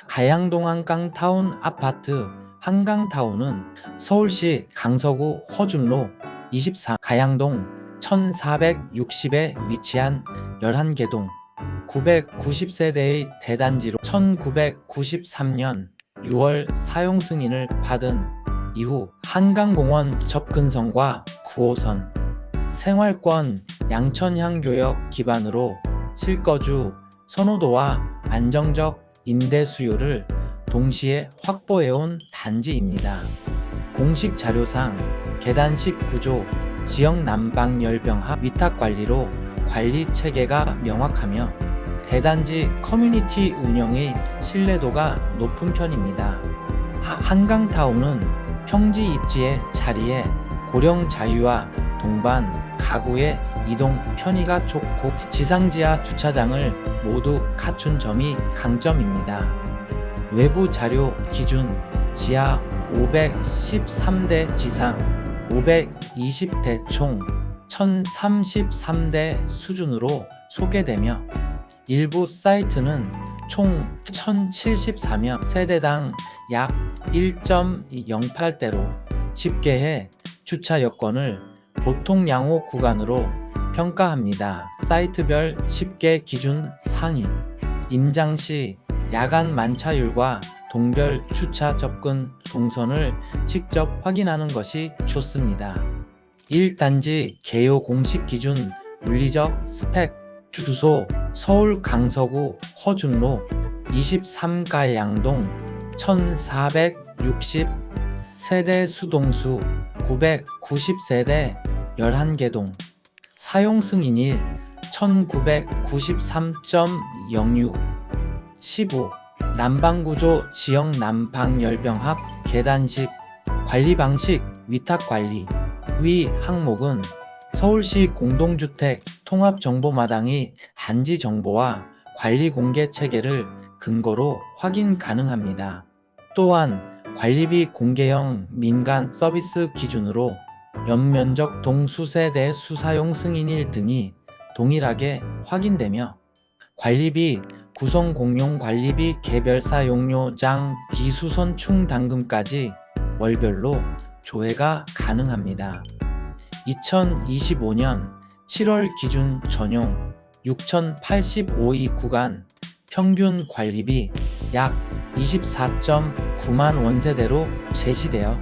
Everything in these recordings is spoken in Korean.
가양동 한강타운 아파트. 한강타운은 서울시 강서구 허준로 24 가양동 1460에 위치한 11개 동 990세대의 대단지로 1993년 6월 사용 승인을 받은 이후 한강공원 접근성과 9호선, 생활권, 양천향교역 기반으로 실거주 선호도와 안정적 임대 수요를 동시에 확보해온 단지입니다. 공식 자료상 계단식 구조, 지역 난방 열병합 위탁 관리로 관리 체계가 명확하며 대단지 커뮤니티 운영의 신뢰도가 높은 편입니다. 한강타운은 평지 입지의 자리에 고령 자유와 동반 가구의 이동 편의가 좋고 지상지하 주차장을 모두 갖춘 점이 강점입니다. 외부 자료 기준 지하 513대, 지상 520대 총 1033대 수준으로 소개되며 일부 사이트는 총 1074명, 세대당 약 1.08대로 집계해 주차 여건을 보통 양호 구간으로 평가합니다. 사이트별 집계 기준 상위, 임장 시 야간 만차율과 동별 주차 접근 동선을 직접 확인하는 것이 좋습니다. 1단지 개요 공식 기준 물리적 스펙 주소 서울 강서구 허준로 23가양동 1460 세대 수동수 990세대 11개 동 사용 승인일 1993.06 15 난방구조 지역 난방 열병합 계단식 관리 방식 위탁 관리 위 항목은 서울시 공동주택 통합정보마당의 단지 정보와 관리 공개 체계를 근거로 확인 가능합니다. 또한 관리비 공개형 민간 서비스 기준으로 연면적 동수세대 수사용 승인일 등이 동일하게 확인되며 관리비 구성 공용 관리비 개별 사용료장 비수선 충당금까지 월별로 조회가 가능합니다. 2025년 7월 기준 전용 6,085이 구간 평균 관리비 약 24.9만 원세대로 제시되어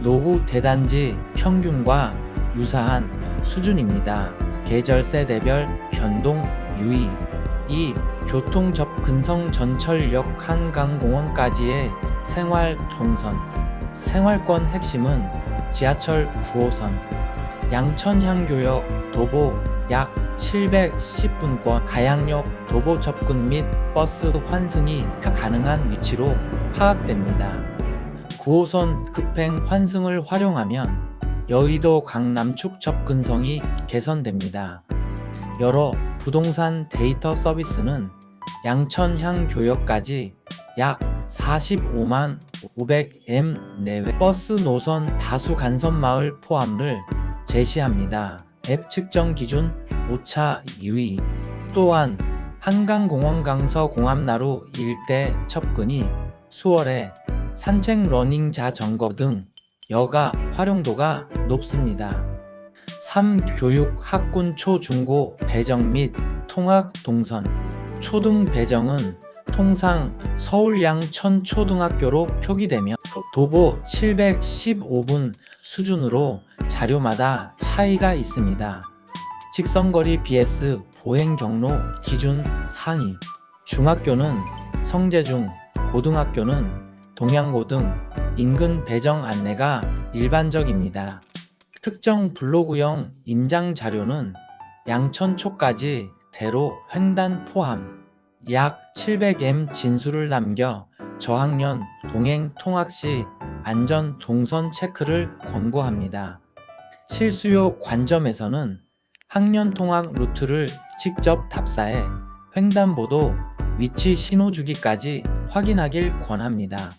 노후 대단지 평균과 유사한 수준입니다. 계절 세대별 변동 유의 2. 교통 접근성 전철역 한강공원까지의 생활 동선 생활권 핵심은 지하철 9호선 양천향교역 도보 약 710분권 가양역 도보 접근 및 버스 환승이 가능한 위치로 파악됩니다. 9호선 급행 환승을 활용하면 여의도 강남축 접근성이 개선됩니다. 여러 부동산 데이터 서비스는 양천향교역까지 약 45만 500m 내외 버스 노선 다수 간선마을 포함을 제시합니다. 앱 측정 기준 오차 유의 또한 한강공원 강서 공암나루 일대 접근이 수월해 산책 러닝 자전거 등 여가 활용도가 높습니다. 3. 교육 학군 초중고 배정 및 통학 동선 초등 배정은 통상 서울 양천 초등학교로 표기되며 도보 715분 수준으로 자료마다 차이가 있습니다. 직선거리 vs 보행 경로 기준 상위 중학교는 성재중, 고등학교는 동양고 등 인근 배정 안내가 일반적입니다. 특정 블로그형 임장 자료는 양천초까지 대로 횡단 포함 약 700m 진수를 남겨 저학년 동행 통학 시 안전 동선 체크를 권고합니다. 실수요 관점에서는 학년 통학 루트를 직접 답사해 횡단보도 위치 신호 주기까지 확인하길 권합니다.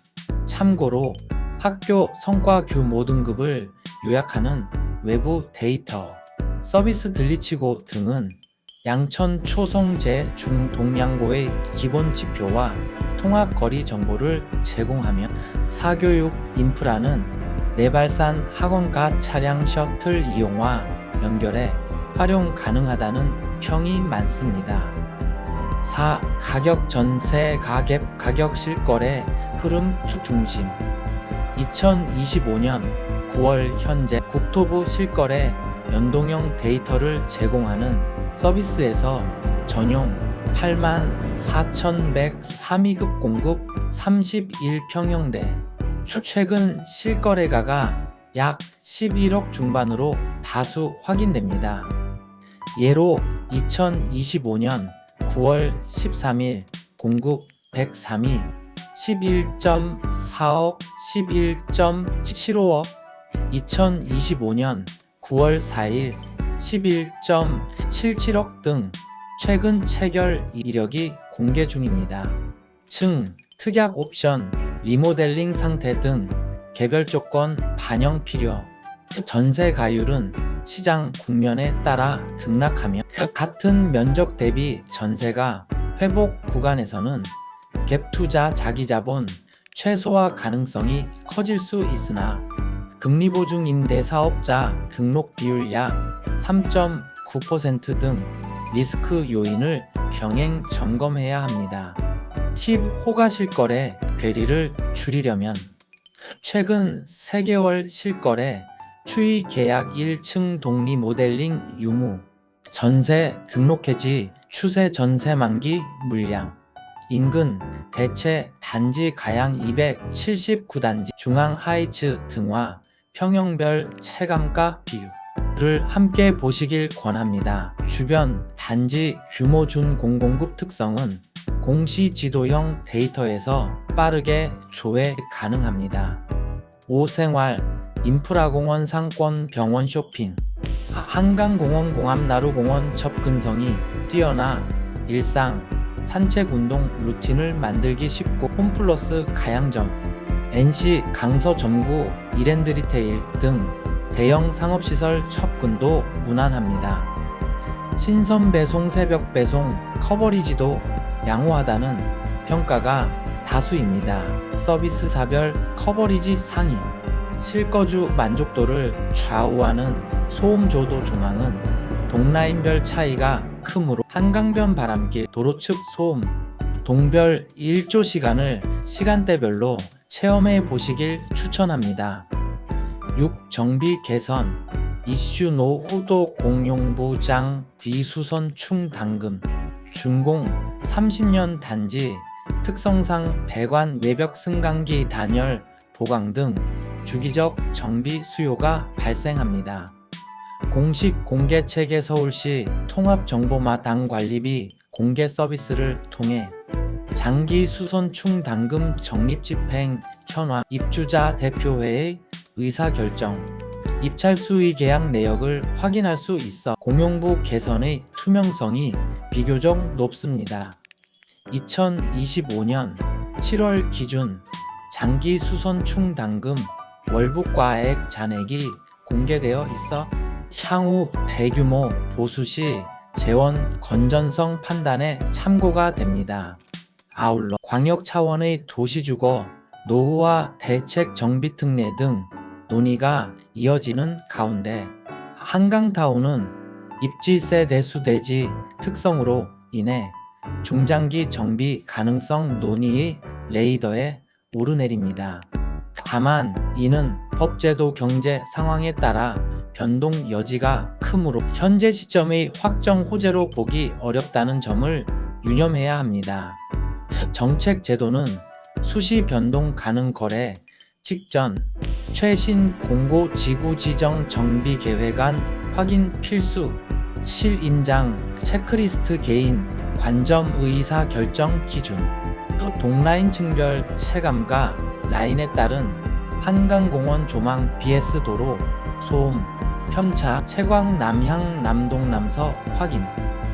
참고로 학교 성과 규모 등급을 요약하는 외부 데이터, 서비스 들리치고 등은 양천 초성제 중동양고의 기본 지표와 통학거리 정보를 제공하며 사교육 인프라는 내발산 학원과 차량 셔틀 이용과 연결해 활용 가능하다는 평이 많습니다. 4. 가격 전세 가격 실거래 흐름 중심 2025년 9월 현재 국토부 실거래 연동형 데이터를 제공하는 서비스에서 전용 84,103위급 공급 31평형대 최근 실거래가가 약 11억 중반으로 다수 확인됩니다. 예로 2025년 9월 13일 공급 103위 11.4억 11.75억 2025년 9월 4일 11.77억 등 최근 체결 이력이 공개 중입니다. 층, 특약 옵션, 리모델링 상태 등 개별 조건 반영 필요 전세 가율은 시장 국면에 따라 등락하며 같은 면적 대비 전세가 회복 구간에서는 갭 투자 자기자본 최소화 가능성이 커질 수 있으나 금리보증 임대사업자 등록 비율 약 3.9% 등 리스크 요인을 병행 점검해야 합니다. 팁 호가 실거래 괴리를 줄이려면 최근 3개월 실거래 추이 계약 1층 독리 모델링 유무 전세 등록 해지 추세 전세 만기 물량 인근 대체 단지 가양 279단지 중앙 하이츠 등과 평형별 체감가 비율을 함께 보시길 권합니다. 주변 단지 규모 준공공급 특성은 공시 지도형 데이터에서 빠르게 조회 가능합니다. 5. 생활, 인프라공원 상권 병원 쇼핑 한강공원 공암나루공원 접근성이 뛰어나 일상, 산책운동 루틴을 만들기 쉽고 홈플러스 가양점, NC 강서 점구 이랜드리테일 등 대형 상업시설 접근도 무난합니다. 신선 배송 새벽 배송 커버리지도 양호하다는 평가가 다수입니다. 서비스 사별 커버리지 상위 실거주 만족도를 좌우하는 소음 조도 조망은 동라인별 차이가 크므로 한강변 바람길 도로 측 소음 동별 1조 시간을 시간대별로 체험해 보시길 추천합니다. 6. 정비 개선 이슈 노후도 공용부장 비수선 충당금 준공 30년 단지 특성상 배관 외벽 승강기 단열 보강 등 주기적 정비 수요가 발생합니다. 공식 공개체계 서울시 통합정보마당 관리비 공개 서비스를 통해 장기 수선 충당금 적립 집행 현황 입주자 대표회의 의사결정 입찰 수의 계약 내역을 확인할 수 있어 공용부 개선의 투명성이 비교적 높습니다. 2025년 7월 기준 장기 수선 충당금 월북과액 잔액이 공개되어 있어 향후 대규모 보수 시 재원 건전성 판단에 참고가 됩니다. 아울러 광역 차원의 도시주거 노후화 대책 정비 특례 등 논의가 이어지는 가운데 한강타운은 입지세 대수 대지 특성으로 인해 중장기 정비 가능성 논의의 레이더에 오르내립니다. 다만 이는 법제도 경제 상황에 따라 변동 여지가 크므로 현재 시점의 확정 호재로 보기 어렵다는 점을 유념해야 합니다. 정책 제도는 수시 변동 가능 거래 직전 최신 공고 지구 지정 정비 계획안 확인 필수 실인장 체크리스트 개인 관점 의사 결정 기준 동라인 층별 체감과 라인에 따른 한강공원 조망 BS 도로 소음 편차 채광 남향 남동 남서 확인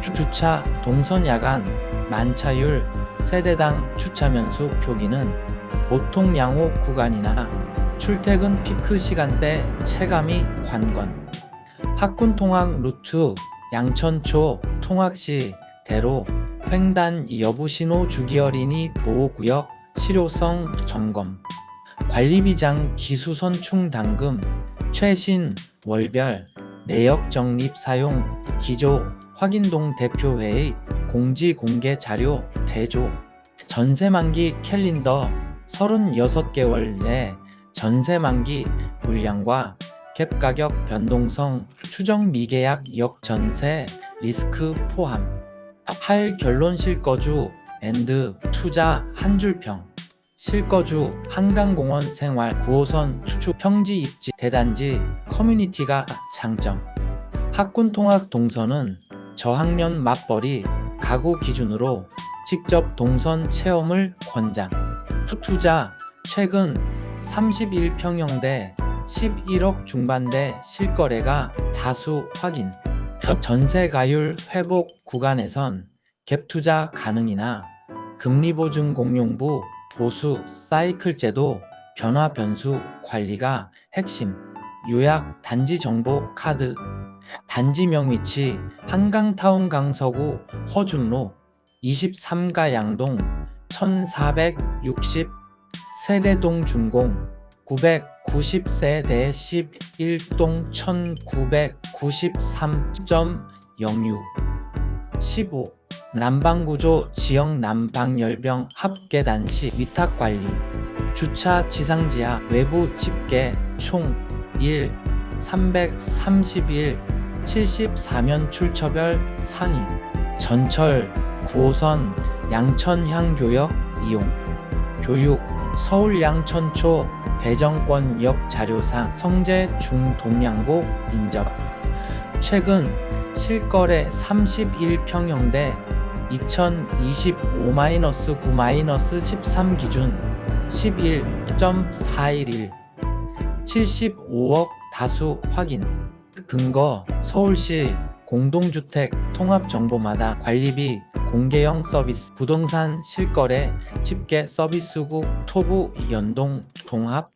주차 동선 야간 만차율 세대당 주차면수 표기는 보통 양호 구간이나 출퇴근 피크 시간대 체감이 관건 학군 통학 루트 양천초 통학시 대로 횡단 여부신호 주기어린이 보호구역 실효성 점검 관리비장 기수선충 당금 최신 월별 내역 적립 사용 기조 확인동 대표회의 공지 공개 자료 대조 전세 만기 캘린더 36개월 내 전세 만기 물량과 갭 가격 변동성 추정 미계약 역전세 리스크 포함 할 결론 실거주 앤드 투자 한 줄평 실거주 한강공원 생활 9호선 추축 평지 입지 대단지 커뮤니티가 장점 학군 통학 동선은 저학년 맞벌이 가구 기준으로 직접 동선 체험을 권장 투자 최근 31평형대 11억 중반대 실거래가 다수 확인 전세가율 회복 구간에선 갭 투자 가능이나 금리보증 공용부 보수 사이클 제도 변화 변수 관리가 핵심 요약 단지 정보 카드 단지명 위치 한강타운 강서구 허준로 23가 양동 1460 세대동 준공 990세대 11동 1993.06 15 난방구조 지역 난방열병 합계단시 위탁관리 주차 지상지하 외부 집계 총 1 331 74면 출처별 상위 전철 9호선 양천향교역 이용 교육 서울 양천초 배정권역 자료상 성재 중동양고 인접 최근 실거래 31평형대 2025-9-13 기준 11.411 75억 다수 확인 근거 서울시 공동주택 통합정보마다 관리비 공개형 서비스 부동산 실거래 집계 서비스국 토부 연동 통합